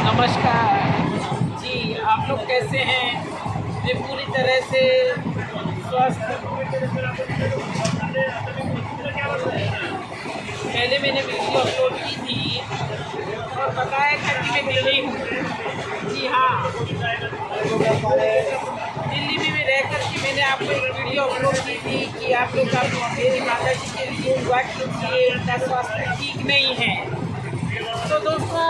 नमस्कार जी, आप लोग कैसे हैं? मैं पूरी तरह से स्वस्थ। पहले मैंने वीडियो अपलोड की थी और बताया था कि मैं दिल्ली हूँ। जी हाँ, दिल्ली में रह कर के मैंने आपको एक वीडियो अपलोड की थी कि आप लोग मेरी माता जी के लिए दुआ कीजिए, उनका स्वास्थ्य ठीक नहीं है। तो दोस्तों,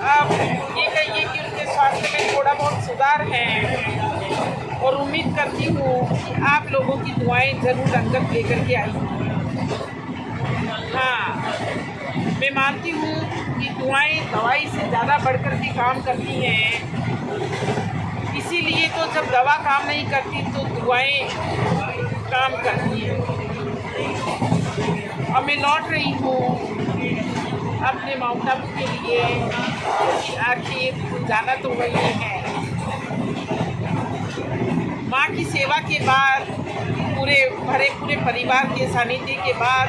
आप ये कहिए कि उनके स्वास्थ्य में थोड़ा बहुत सुधार है और उम्मीद करती हूँ कि आप लोगों की दुआएं ज़रूर रंगत लेकर के आई। हाँ, मैं मानती हूँ कि दुआएं दवाई से ज़्यादा बढ़कर के काम करती हैं। इसीलिए तो जब दवा काम नहीं करती तो दुआएं काम करती हैं। अब मैं लौट रही हूँ अपने माउंट आबू के लिए, आखिर जाना तो वही है। माँ की सेवा के बाद, पूरे परिवार के सानिध्य के बाद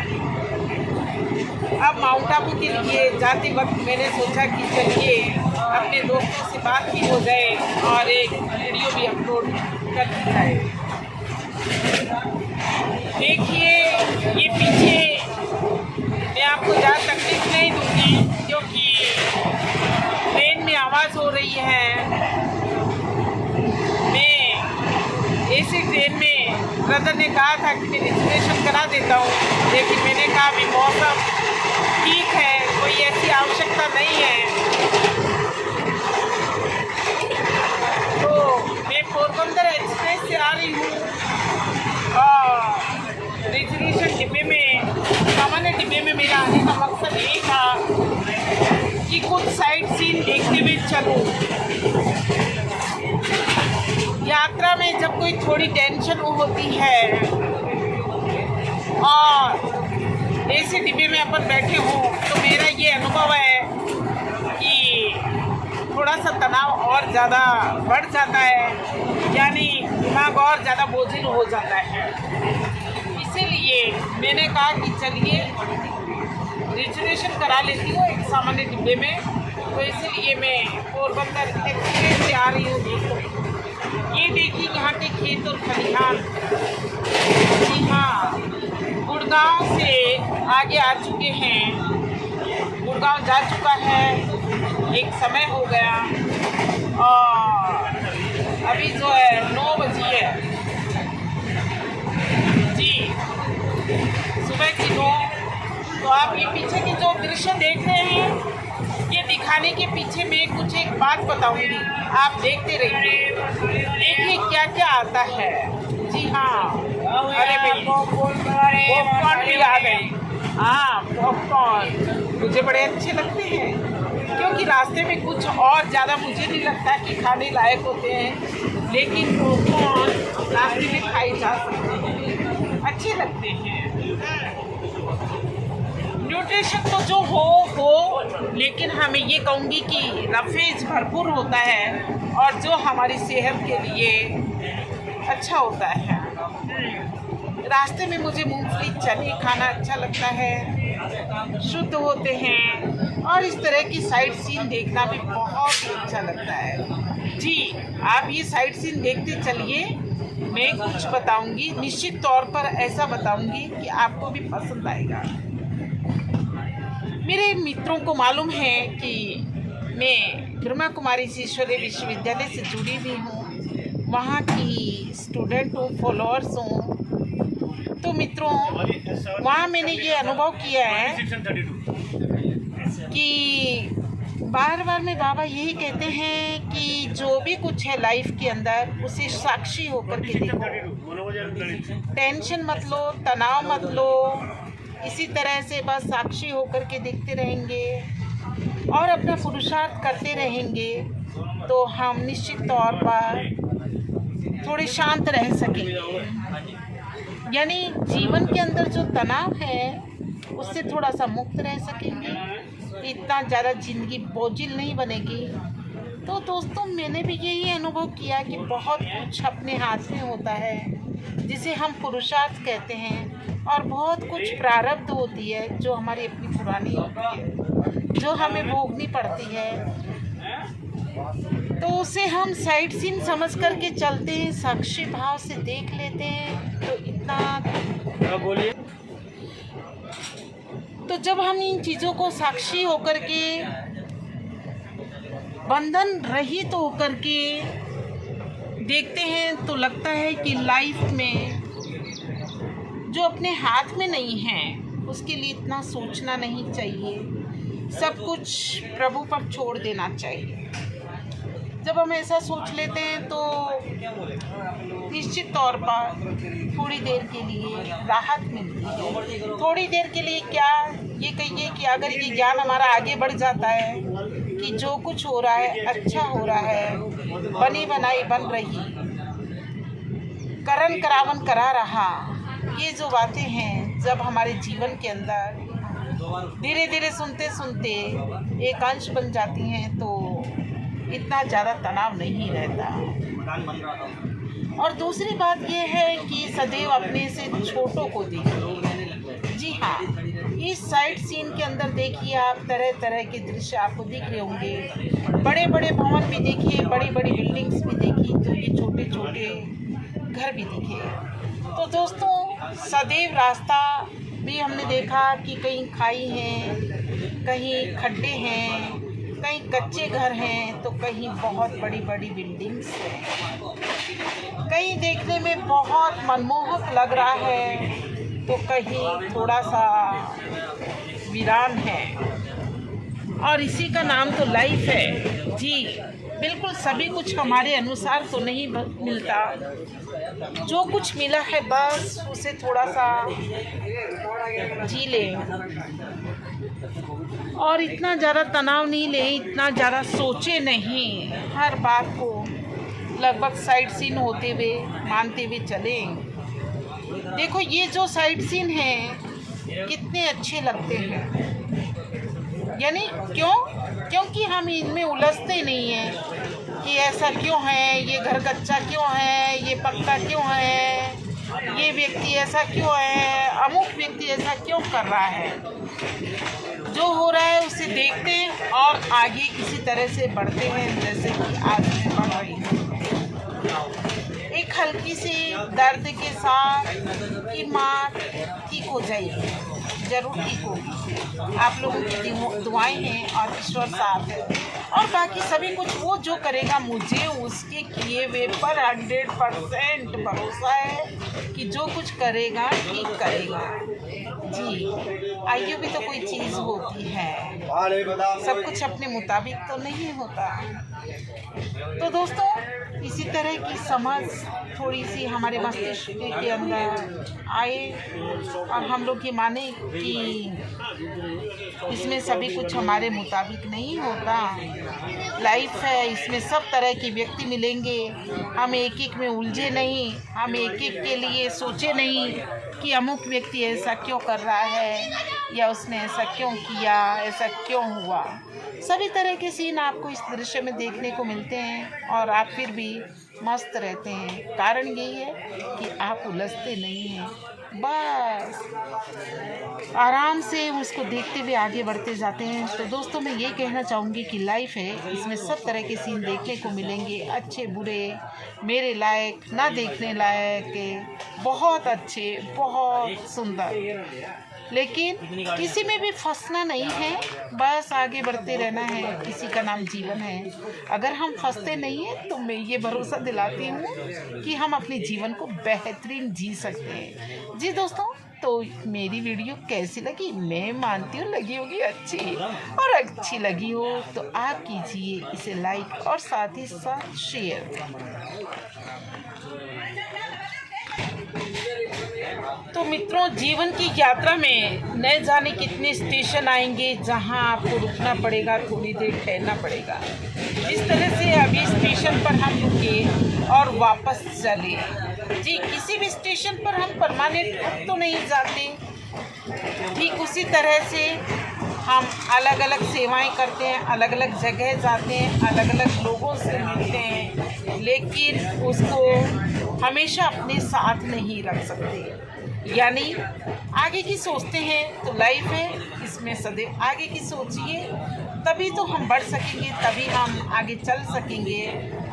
अब माउंट आबू के लिए जाते वक्त मैंने सोचा कि चलिए अपने दोस्तों से बात भी हो जाए और एक वीडियो भी अपलोड कर दी जाए। देखिए, ये पीछे मैं आपको ज़्यादा तकलीफ नहीं दूँगी क्योंकि ट्रेन में आवाज़ हो रही है। मैं ऐसी ट्रेन में ब्रदर ने कहा था कि मैं रिजर्वेशन करा देता हूँ, लेकिन मैंने कहा अभी मौसम ठीक है, कोई ऐसी आवश्यकता नहीं है। तो मैं पोरबंदर एक्सप्रेस से आ रही हूँ और रिजर्वेशन डिब्बे में, सामान्य डिब्बे में मेरा आने का मकसद यही था कि कुछ साइट सीन देखते हुए चलूँ। यात्रा में जब कोई थोड़ी टेंशन होती है और ऐसे डिब्बे में अपन बैठे हों तो मेरा ये अनुभव है कि थोड़ा सा तनाव और ज़्यादा बढ़ जाता है, यानी दिमाग और ज़्यादा बोझिल हो जाता है। इसीलिए मैंने कहा कि चलिए रिजर्वेशन करा लेती हूँ एक सामान्य डिब्बे में। तो इसीलिए मैं पोरबंदर एक्सप्रेस से आ रही हूँ दोस्तों। ये देखिए यहाँ के खेत और खलिहान। जी हाँ, गुड़गांव से आगे आ चुके हैं। गुड़गांव जा चुका है, एक समय हो गया और अभी जो है 9 बजी है जी, सुबह की 9। तो आप ये पीछे की जो दृश्य देख रहे हैं, ये दिखाने के पीछे मैं कुछ एक बात बताऊंगी, आप देखते रहिए। देखिए क्या क्या आता है। जी हाँ, अरे भाई पॉपकॉर्न भी आ गए। हाँ, पॉपकॉर्न मुझे बड़े अच्छे लगते हैं क्योंकि रास्ते में कुछ और ज़्यादा मुझे नहीं लगता कि खाने लायक होते हैं, लेकिन पॉपकॉर्न रास्ते में खाए जा सकते हैं, अच्छे लगते हैं। न्यूट्रिशन तो जो हो, लेकिन हमें ये कहूँगी कि रफेज भरपूर होता है और जो हमारी सेहत के लिए अच्छा होता है। रास्ते में मुझे मूंगफली चने खाना अच्छा लगता है, शुद्ध होते हैं और इस तरह की साइट सीन देखना भी बहुत ही अच्छा लगता है। जी, आप ये साइट सीन देखते चलिए, मैं कुछ बताऊंगी, निश्चित तौर पर ऐसा बताऊंगी कि आपको भी पसंद आएगा। मेरे मित्रों को मालूम है कि मैं ब्रह्मा कुमारी ईश्वरीय विश्वविद्यालय से जुड़ी हुई हूँ, वहाँ की स्टूडेंट हूँ, फॉलोअर्स हूँ। तो मित्रों, वहाँ मैंने ये अनुभव किया है कि बार बार में बाबा यही कहते हैं कि जो भी कुछ है लाइफ के अंदर उसे साक्षी होकर के देखो, टेंशन मत लो, तनाव मत लो, इसी तरह से बस साक्षी होकर के देखते रहेंगे और अपना पुरुषार्थ करते रहेंगे तो हम निश्चित तौर पर थोड़े शांत रह सकेंगे। यानी जीवन के अंदर जो तनाव है उससे थोड़ा सा मुक्त रह सकेंगे, इतना ज़्यादा ज़िंदगी बोझिल नहीं बनेगी। तो दोस्तों मैंने भी यही अनुभव किया कि बहुत कुछ अपने हाथ में होता है जिसे हम पुरुषार्थ कहते हैं, और बहुत कुछ प्रारब्ध होती है जो हमारी अपनी पुरानी होती है, जो हमें भोगनी पड़ती है। तो उसे हम साइड सीन समझ करके चलते हैं, साक्षी भाव से देख लेते हैं। तो इतना बोलिए। तो जब हम इन चीज़ों को साक्षी होकर के, बंधन रहित होकर के देखते हैं, तो लगता है कि लाइफ में जो अपने हाथ में नहीं है उसके लिए इतना सोचना नहीं चाहिए, सब कुछ प्रभु पर छोड़ देना चाहिए। जब हम ऐसा सोच लेते हैं तो निश्चित तौर पर थोड़ी देर के लिए राहत मिलती है। थोड़ी देर के लिए क्या, ये कहिए कि अगर ये ज्ञान हमारा आगे बढ़ जाता है कि जो कुछ हो रहा है अच्छा हो रहा है, बनी बनाई बन रही, करन करावन करा रहा, ये जो बातें हैं जब हमारे जीवन के अंदर धीरे धीरे सुनते सुनते एक अंश बन जाती हैं तो इतना ज़्यादा तनाव नहीं रहता। और दूसरी बात यह है कि सदैव अपने से छोटों को देखिए। जी हाँ, इस साइड सीन के अंदर देखिए आप, तरह तरह के दृश्य आपको दिख रहे होंगे। बड़े बड़े भवन भी देखिए, बड़ी बड़ी बिल्डिंग्स भी देखी, तो ये छोटे छोटे घर भी दिखे। तो दोस्तों सदैव रास्ता भी हमने देखा कि कहीं खाई है, कहीं खड्डे हैं, कहीं कच्चे घर हैं, तो कहीं बहुत बड़ी बड़ी बिल्डिंग्स हैं। कहीं देखने में बहुत मनमोहक लग रहा है तो कहीं थोड़ा सा वीरान है। और इसी का नाम तो लाइफ है। जी बिल्कुल, सभी कुछ हमारे अनुसार तो नहीं मिलता। जो कुछ मिला है बस उसे थोड़ा सा जी लें, और इतना ज़्यादा तनाव नहीं लें, इतना ज़्यादा सोचे नहीं, हर बात को लगभग साइड सीन होते हुए मानते हुए चलें। देखो ये जो साइड सीन हैं कितने अच्छे लगते हैं, यानी क्योंकि हम इनमें उलझते नहीं हैं कि ऐसा क्यों है, ये घर कच्चा क्यों है, ये पक्का क्यों है, ये व्यक्ति ऐसा क्यों है, अमुक व्यक्ति ऐसा क्यों कर रहा है। जो हो रहा है उसे देखते हैं और आगे इसी तरह से बढ़ते हैं जैसे कि आज मैं बढ़ रही हूँ। एक हल्की सी दर्द के साथ कि माँ ठीक हो जाएगी, ज़रूर ठीक होगी। आप लोगों की दुआएं हैं और ईश्वर साथ है, और बाकी सभी कुछ वो जो करेगा, मुझे उसके किए हुए पर 100% भरोसा है कि जो कुछ करेगा ठीक करेगा। जी आयु भी तो कोई चीज़ होती है, सब कुछ अपने मुताबिक तो नहीं होता। तो दोस्तों इसी तरह की समझ थोड़ी सी हमारे मस्तिष्क के अंदर आए और हम लोग ये माने कि इसमें सभी कुछ हमारे मुताबिक नहीं होता। लाइफ है, इसमें सब तरह के व्यक्ति मिलेंगे। हम एक एक में उलझे नहीं, हम एक एक के लिए सोचे नहीं कि अमुक व्यक्ति ऐसा क्यों कर रहा है या उसने ऐसा क्यों किया, ऐसा क्यों हुआ। सभी तरह के सीन आपको इस दृश्य में देखने को मिलते हैं और आप फिर भी मस्त रहते हैं। कारण यही है कि आप उलझते नहीं हैं, बस आराम से उसको देखते हुए आगे बढ़ते जाते हैं। तो दोस्तों मैं ये कहना चाहूँगी कि लाइफ है, इसमें सब तरह के सीन देखने को मिलेंगे, अच्छे बुरे, मेरे लायक, ना देखने लायक, बहुत अच्छे, बहुत सुंदर। लेकिन किसी में भी फंसना नहीं है, बस आगे बढ़ते रहना है, इसी का नाम जीवन है। अगर हम फंसते नहीं हैं तो मैं ये भरोसा दिलाती हूँ कि हम अपने जीवन को बेहतरीन जी सकते हैं। जी दोस्तों, तो मेरी वीडियो कैसी लगी? मैं मानती हूँ लगी होगी अच्छी, और अच्छी लगी हो तो आप कीजिए इसे लाइक और साथ ही साथ शेयर। तो मित्रों, जीवन की यात्रा में न जाने कितने स्टेशन आएंगे जहां आपको रुकना पड़ेगा, थोड़ी देर ठहरना पड़ेगा। जिस तरह से अभी स्टेशन पर हम रुके और वापस चले, जी किसी भी स्टेशन पर हम परमानेंट रुक तो नहीं जाते। ठीक उसी तरह से हम अलग अलग सेवाएं करते हैं, अलग अलग जगह जाते हैं, अलग अलग लोगों से मिलते हैं, लेकिन उसको हमेशा अपने साथ नहीं रख सकते। यानी आगे की सोचते हैं तो लाइफ है, इसमें सदैव आगे की सोचिए, तभी तो हम बढ़ सकेंगे, तभी हम आगे चल सकेंगे,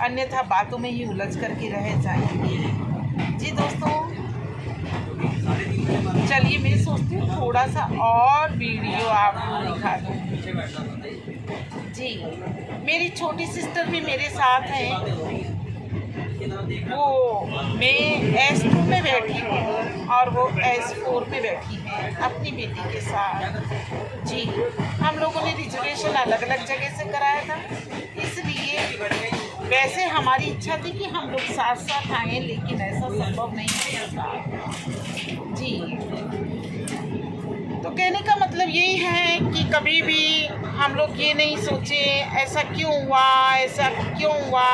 अन्यथा बातों में ही उलझ करके रह जाएंगे। जी दोस्तों, चलिए मैं सोचती हूँ थोड़ा सा और वीडियो आपको दिखा दूँ। जी, मेरी छोटी सिस्टर भी मेरे साथ है। वो मैं S2 में बैठी हूँ और वो S4 में बैठी है अपनी बेटी के साथ। जी, हम लोगों ने रिजर्वेशन अलग अलग जगह से कराया था, इसलिए वैसे हमारी इच्छा थी कि हम लोग साथ साथ आए, लेकिन ऐसा संभव नहीं था। जी, तो कहने का मतलब यही है कि कभी भी हम लोग ये नहीं सोचे ऐसा क्यों हुआ, ऐसा क्यों हुआ,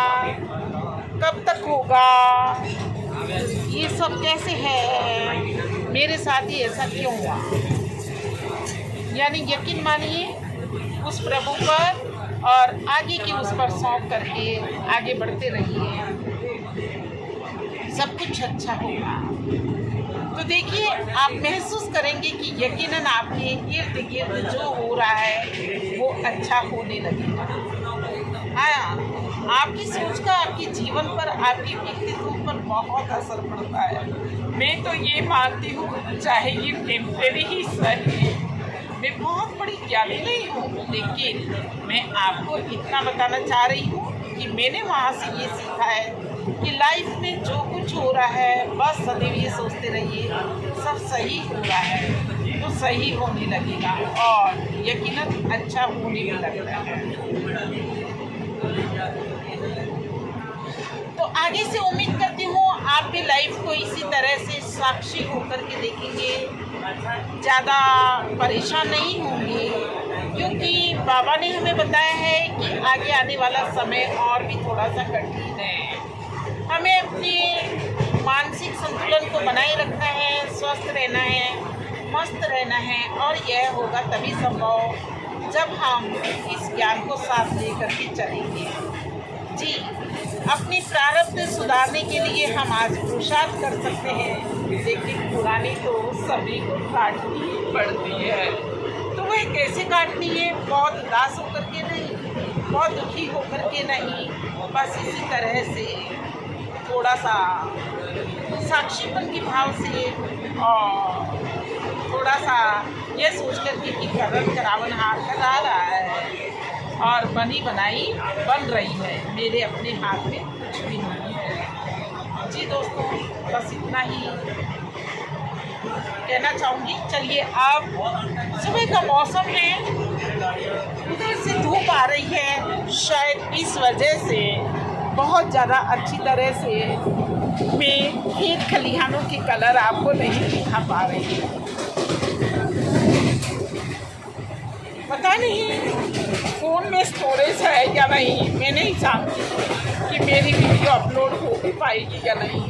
कब तक होगा, ये सब कैसे है, मेरे साथ ही ऐसा क्यों हुआ। यानी यकीन मानिए उस प्रभु पर और आगे की उस पर सौंप करके आगे बढ़ते रहिए, सब कुछ अच्छा होगा। तो देखिए, आप महसूस करेंगे कि यकीनन आपके इर्द गिर्द जो हो रहा है वो अच्छा होने लगेगा। हाँ, आपकी सोच का आपके जीवन पर, आपके व्यक्तित्व पर बहुत असर पड़ता है। मैं तो ये मानती हूँ, चाहे ये टेम्परेरी ही सही, मैं बहुत बड़ी ज्ञानी नहीं हूँ, लेकिन मैं आपको इतना बताना चाह रही हूँ कि मैंने वहाँ से ये सीखा है कि लाइफ में जो कुछ हो रहा है बस सदैव ये सोचते रहिए सब सही हो रहा है तो सही होने लगेगा और यकीनन अच्छा होने भी लगता है। तो आगे से उम्मीद करती हूँ आप भी लाइफ को इसी तरह से साक्षी होकर के देखेंगे, ज़्यादा परेशान नहीं होंगे, क्योंकि बाबा ने हमें बताया है कि आगे आने वाला समय और भी थोड़ा सा कठिन है। हमें अपनी मानसिक संतुलन को बनाए रखना है, स्वस्थ रहना है, मस्त रहना है, और यह होगा तभी संभव जब हम इस ज्ञान को साथ लेकर के चलेंगे। जी, अपनी प्रारब्ध सुधारने के लिए हम आज पुरुषार्थ कर सकते हैं, लेकिन पुरानी तो सभी को काटनी पड़ती है। तो वह कैसे काटनी है? बहुत उदास होकर के नहीं, बहुत दुखी होकर के नहीं, बस इसी तरह से थोड़ा सा साक्षीपन के भाव से और थोड़ा सा ये सोच करके कि करन करावन हाथ लगा रहा है और बनी बनाई बन रही है, मेरे अपने हाथ में कुछ भी नहीं है। जी दोस्तों, बस इतना ही कहना चाहूँगी। चलिए, अब सुबह का मौसम है, उधर से धूप आ रही है, शायद इस वजह से बहुत ज़्यादा अच्छी तरह से मैं खेत खलिहानों की कलर आपको नहीं दिखा पा रही हूँ। पता नहीं फ़ोन में स्टोरेज है या नहीं, मैं नहीं जानती कि मेरी वीडियो अपलोड हो भी पाएगी या नहीं,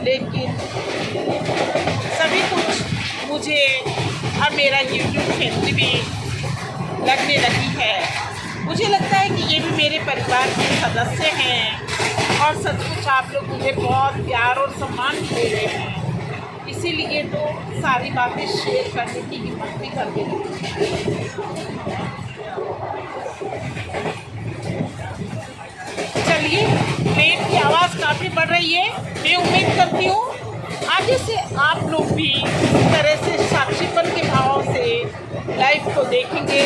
लेकिन सभी कुछ मुझे अब मेरा यूट्यूब फैमिली भी लगने लगी है। मुझे लगता है कि ये भी मेरे परिवार के सदस्य हैं और सचमुच आप लोग मुझे बहुत प्यार और सम्मान दे रहे हैं, इसीलिए तो सारी बातें शेयर करने की हिम्मत भी करके चलिए, ट्रेन की आवाज़ काफ़ी बढ़ रही है। मैं उम्मीद करती हूँ आगे से आप लोग भी इस तरह से साक्षीपन के भाव से लाइफ को देखेंगे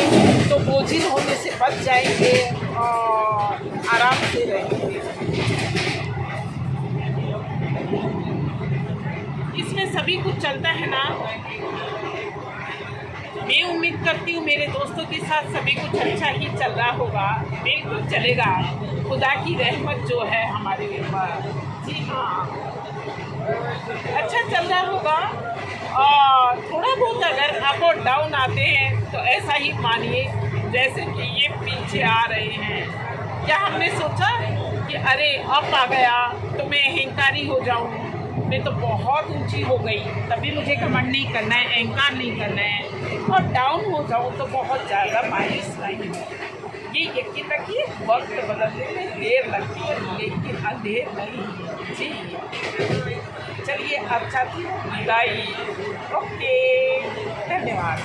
तो बोझिल होने से बच जाएंगे और आराम से रहेंगे। इसमें सभी कुछ चलता है ना। मैं उम्मीद करती हूँ मेरे दोस्तों के साथ सभी कुछ अच्छा ही चल रहा होगा, बिल्कुल चलेगा। खुदा की रहमत जो है हमारे ऊपर, जी हाँ, अच्छा चल रहा होगा। और थोड़ा बहुत अगर अप और डाउन आते हैं तो ऐसा ही मानिए जैसे कि ये पीछे आ रहे हैं। क्या हमने सोचा कि अरे अप आ गया तो मैं अहंकारी हो जाऊँ, में तो बहुत ऊंची हो गई, तभी मुझे घमंड नहीं करना है, अहंकार नहीं करना है। और डाउन हो जाऊँ तो बहुत ज़्यादा मायूस नहीं हो। ये यकीन रखिए, वक्त बदलने में देर लगती है लेकिन अंधेर नहीं। जी चलिए, अच्छा थी विदाई। ओके, धन्यवाद।